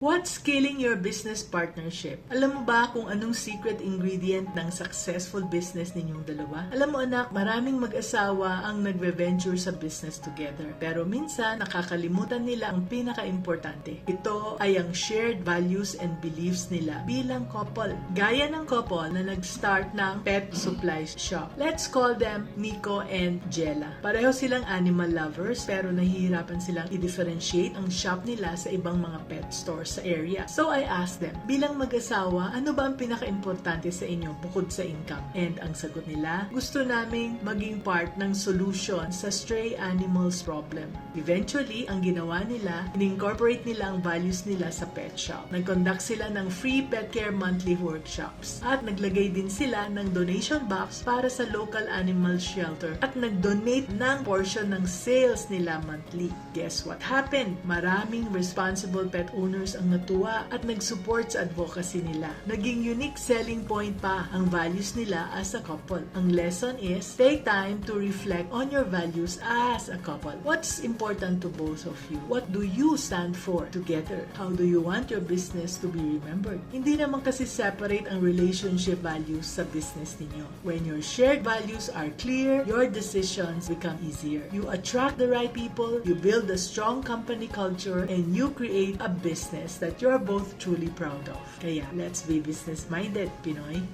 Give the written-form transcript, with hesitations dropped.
What's scaling your business partnership? Alam mo ba kung anong secret ingredient ng successful business ninyong dalawa? Alam mo anak, maraming mag-asawa ang nagve-venture sa business together. Pero minsan, nakakalimutan nila ang pinaka-importante. Ito ay ang shared values and beliefs nila bilang couple. Gaya ng couple na nag-start ng pet supplies shop. Let's call them Nico and Jella. Pareho silang animal lovers pero nahihirapan silang i-differentiate ang shop nila sa ibang mga pet stores sa area. So I asked them, bilang mag-asawa, ano ba ang pinaka-importante sa inyo bukod sa income? And ang sagot nila, gusto naming maging part ng solution sa stray animals problem. Eventually, ang ginawa nila, in-incorporate nila ang values nila sa pet shop. Nag-conduct sila ng free pet care monthly workshops. At naglagay din sila ng donation box para sa local animal shelter. At nag-donate ng portion ng sales nila monthly. Guess what happened? Maraming responsible pet owners ang natuwa at nag-support sa advocacy nila. Naging unique selling point pa ang values nila as a couple. Ang lesson is, take time to reflect on your values as a couple. What's important to both of you? What do you stand for together? How do you want your business to be remembered? Hindi naman kasi separate ang relationship values sa business ninyo. When your shared values are clear, your decisions become easier. You attract the right people, you build a strong company culture, and you create a business that you're both truly proud of. Kaya, let's be business-minded, Pinoy.